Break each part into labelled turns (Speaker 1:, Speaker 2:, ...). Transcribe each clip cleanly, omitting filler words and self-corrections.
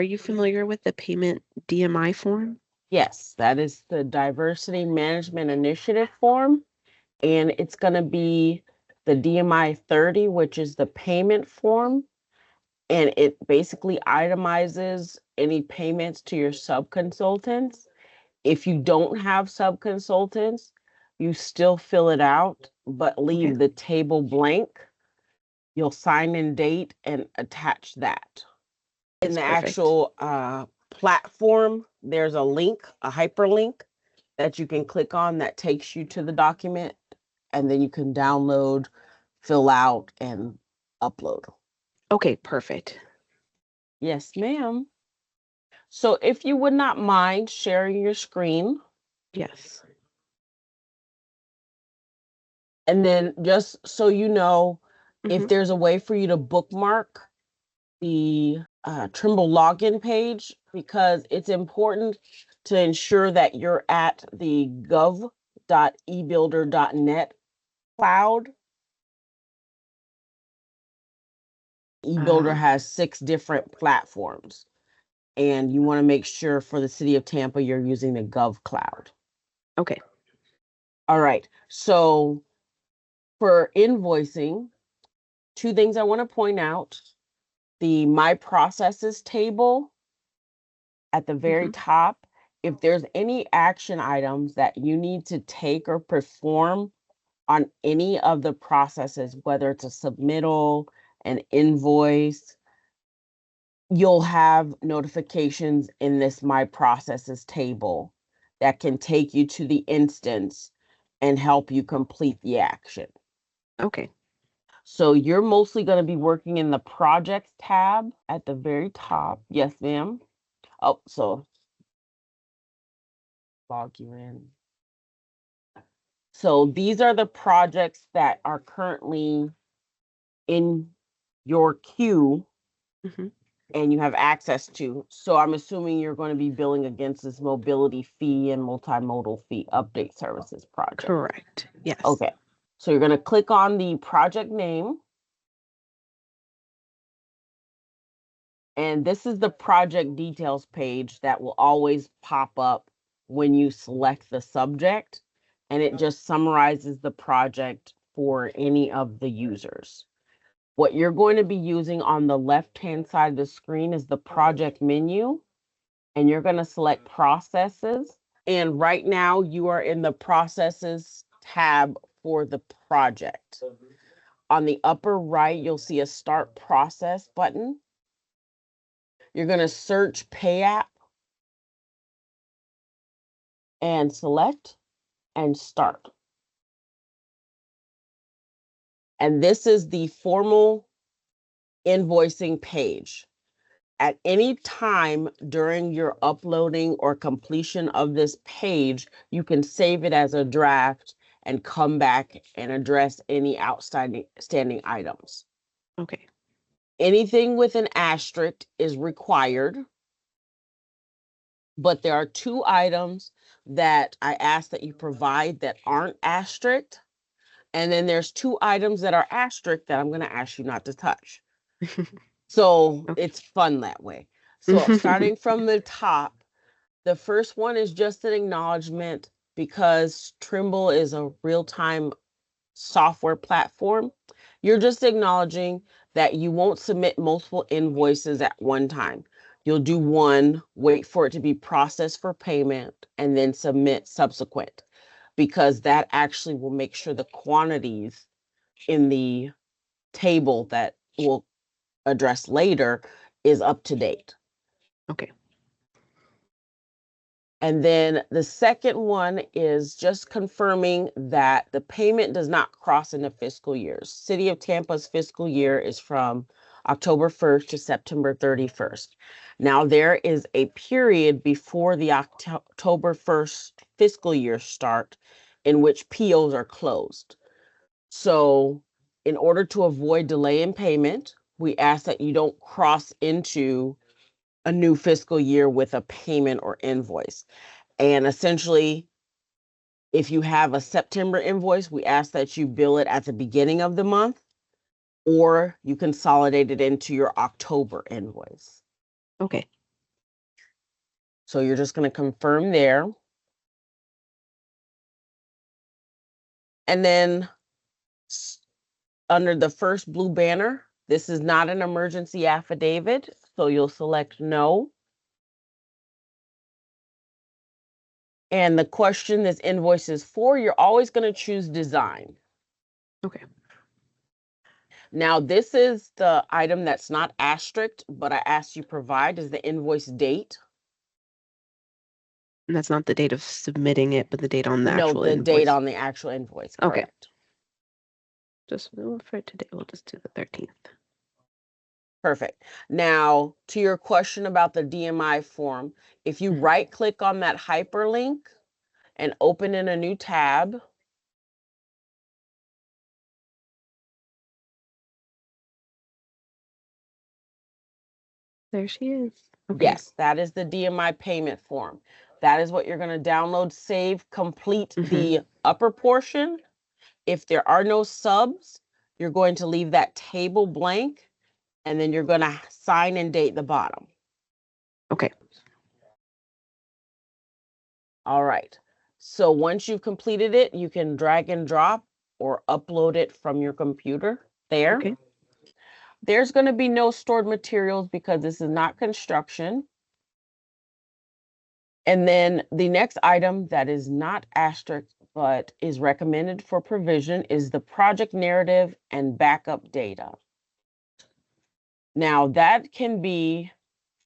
Speaker 1: are you familiar with the payment DMI form?
Speaker 2: Yes, that is the Diversity Management Initiative form. And it's going to be the DMI 30, which is the payment form. And it basically itemizes any payments to your subconsultants. If you don't have subconsultants, you still fill it out, but leave the table blank. You'll sign in date and attach that. In the actual platform, there's a link, a hyperlink that you can click on that takes you to the document, and then you can download, fill out, and upload.
Speaker 1: Okay, perfect.
Speaker 2: Yes, ma'am. So if you would not mind sharing your screen.
Speaker 1: Yes.
Speaker 2: And then just so you know, if there's a way for you to bookmark the Trimble login page, because it's important to ensure that you're at the gov.ebuilder.net cloud. eBuilder has 6 different platforms, and you want to make sure for the city of Tampa you're using the Gov Cloud.
Speaker 1: Okay.
Speaker 2: All right. So for invoicing, 2 things I want to point out. The My Processes table at the very top, if there's any action items that you need to take or perform on any of the processes, whether it's a submittal, an invoice, you'll have notifications in this My Processes table that can take you to the instance and help you complete the action.
Speaker 1: Okay.
Speaker 2: So you're mostly going to be working in the Projects tab at the very top. Yes, ma'am. Oh, so log you in. So these are the projects that are currently in your queue and you have access to. So I'm assuming you're going to be billing against this mobility fee and multimodal fee update services project.
Speaker 1: Correct. Yes.
Speaker 2: Okay. So you're going to click on the project name. And this is the project details page that will always pop up when you select the subject. And it just summarizes the project for any of the users. What you're going to be using on the left-hand side of the screen is the project menu. And you're going to select processes. And right now you are in the processes tab for the project. On the upper right, you'll see a start process button. You're going to search PAYAP and select and start. And this is the formal invoicing page. At any time during your uploading or completion of this page, you can save it as a draft and come back and address any outstanding items.
Speaker 1: Okay.
Speaker 2: Anything with an asterisk is required, but there are 2 items that I ask that you provide that aren't asterisked. And then there's 2 items that are asterisked that I'm going to ask you not to touch. So it's fun that way. So starting from the top, the first one is just an acknowledgement because Trimble is a real-time software platform. You're just acknowledging that you won't submit multiple invoices at one time. You'll do one, wait for it to be processed for payment, and then submit subsequent, because that actually will make sure the quantities in the table that we'll address later is up to date.
Speaker 1: Okay.
Speaker 2: And then the second one is just confirming that the payment does not cross into fiscal years. City of Tampa's fiscal year is from October 1st to September 31st. Now there is a period before the October 1st fiscal year start in which POs are closed. So in order to avoid delay in payment, we ask that you don't cross into a new fiscal year with a payment or invoice. And essentially, if you have a September invoice, we ask that you bill it at the beginning of the month, or you consolidate it into your October invoice.
Speaker 1: Okay.
Speaker 2: So you're just going to confirm there. And then under the first blue banner, this is not an emergency affidavit, so you'll select no. And the question this invoice is for, you're always going to choose design.
Speaker 1: Okay.
Speaker 2: Now, this is the item that's not asterisked, but I asked you provide is the invoice date.
Speaker 1: And that's not the date of submitting it, but the date on the
Speaker 2: No,
Speaker 1: actual
Speaker 2: the
Speaker 1: invoice.
Speaker 2: date on the actual invoice.
Speaker 1: Okay.
Speaker 2: Correct.
Speaker 1: Just for today, we'll just do the 13th.
Speaker 2: Perfect. Now, to your question about the DMI form, if you right click on that hyperlink and open in a new tab,
Speaker 1: There she is. Okay.
Speaker 2: yes, that is the DMI payment form. That is what you're going to download, save, complete the upper portion. If there are no subs, you're going to leave that table blank, and then you're going to sign and date the bottom.
Speaker 1: Okay.
Speaker 2: All right. So once you've completed it, you can drag and drop or upload it from your computer there.
Speaker 1: Okay.
Speaker 2: There's going to be no stored materials because this is not construction. And then the next item that is not asterisk but is recommended for provision is the project narrative and backup data. Now that can be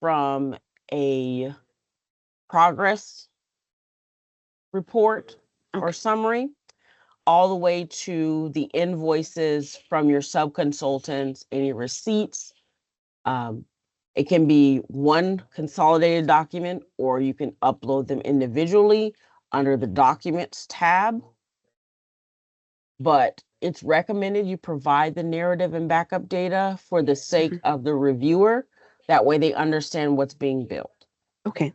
Speaker 2: from a progress report or summary, all the way to the invoices from your subconsultants, any receipts. It can be one consolidated document, or you can upload them individually under the Documents tab. But it's recommended you provide the narrative and backup data for the sake of the reviewer. That way they understand what's being built.
Speaker 1: Okay.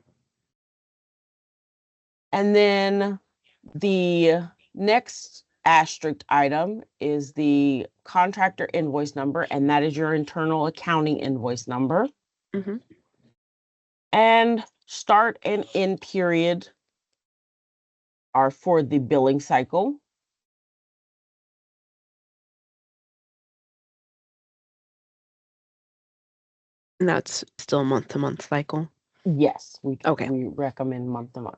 Speaker 2: And then the next asterisk item is the contractor invoice number, and that is your internal accounting invoice number. And start and end period are for the billing cycle.
Speaker 1: And that's still month-to-month cycle?
Speaker 2: Yes, we recommend month to month.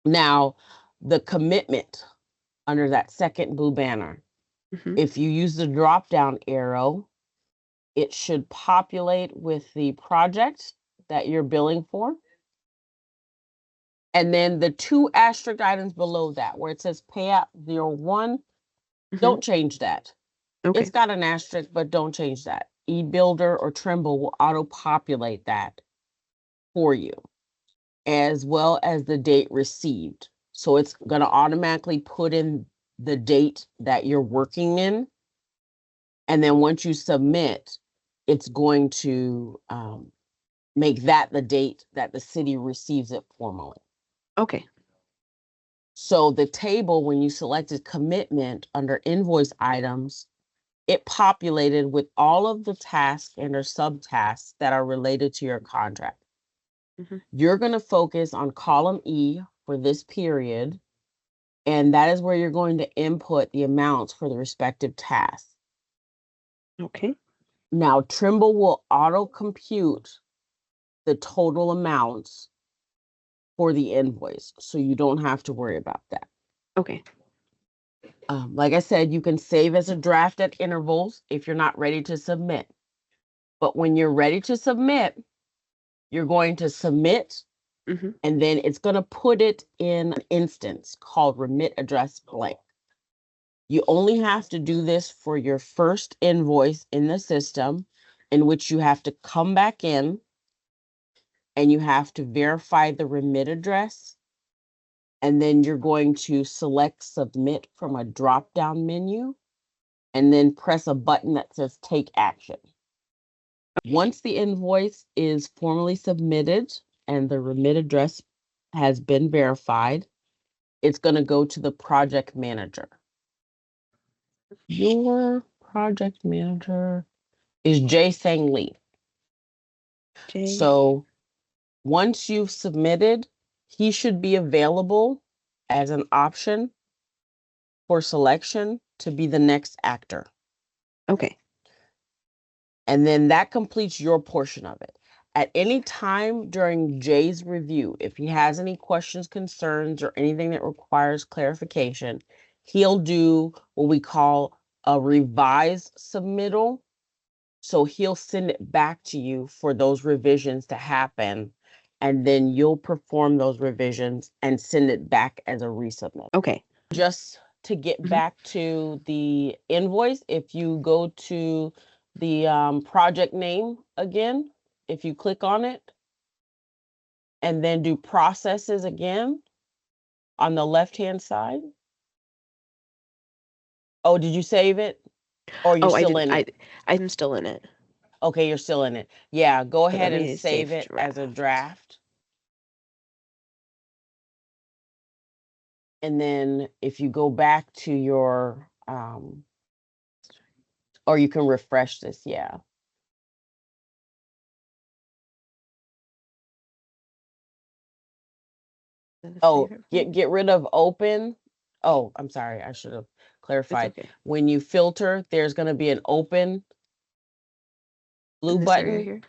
Speaker 2: Now, the commitment under that second blue banner, if you use the drop down arrow, it should populate with the project that you're billing for. And then the two asterisk items below that, where it says PAYAP 01, don't change that.
Speaker 1: Okay.
Speaker 2: It's got an asterisk, but don't change that. eBuilder or Trimble will auto-populate that for you, as well as the date received. So it's going to automatically put in the date that you're working in. And then once you submit, it's going to make that the date that the city receives it formally.
Speaker 1: Okay.
Speaker 2: So the table, when you selected commitment under invoice items, it populated with all of the tasks and or subtasks that are related to your contract. You're going to focus on column E for this period, and that is where you're going to input the amounts for the respective tasks.
Speaker 1: Okay.
Speaker 2: Now, Trimble will auto compute the total amounts for the invoice, so you don't have to worry about that.
Speaker 1: Okay.
Speaker 2: Like I said, you can save as a draft at intervals if you're not ready to submit. But when you're ready to submit, you're going to submit, and then it's going to put it in an instance called remit address blank. You only have to do this for your first invoice in the system, in which you have to come back in and you have to verify the remit address. And then you're going to select submit from a drop-down menu and then press a button that says take action. Once the invoice is formally submitted and the remit address has been verified, it's going to go to the project manager. Your project manager is Jay Sang Lee. So Once you've submitted, he should be available as an option for selection to be the next actor.
Speaker 1: Okay.
Speaker 2: And then that completes your portion of it. At any time during Jay's review, if he has any questions, concerns, or anything that requires clarification, he'll do what we call a revised submittal. So he'll send it back to you for those revisions to happen. And then you'll perform those revisions and send it back as a resubmit.
Speaker 1: Okay.
Speaker 2: Just to get back to the invoice, if you go to the project name again, if you click on it and then do processes again on the left-hand side. Oh, did you save it? Or you're still in it?
Speaker 1: I'm still in it.
Speaker 2: Okay, you're still in it. Yeah, go
Speaker 1: So
Speaker 2: ahead
Speaker 1: let
Speaker 2: and
Speaker 1: me
Speaker 2: save
Speaker 1: save
Speaker 2: it as a draft. And then if you go back to your, or you can refresh this, yeah. Oh, get rid of open. Oh, I'm sorry, I should have clarified.
Speaker 1: Okay.
Speaker 2: When you filter, there's going to be an open blue button.
Speaker 1: Area here?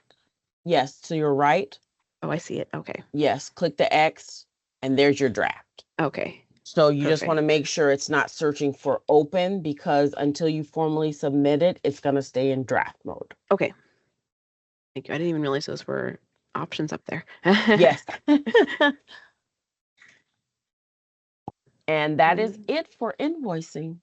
Speaker 2: Yes, to your right.
Speaker 1: Oh, I see it. Okay.
Speaker 2: Yes, click the X and there's your draft.
Speaker 1: Okay.
Speaker 2: So you just want to make sure it's not searching for open, because until you formally submit it, it's going to stay in draft mode.
Speaker 1: Okay. Thank you. I didn't even realize those were options up there.
Speaker 2: Yes. And that is it for invoicing.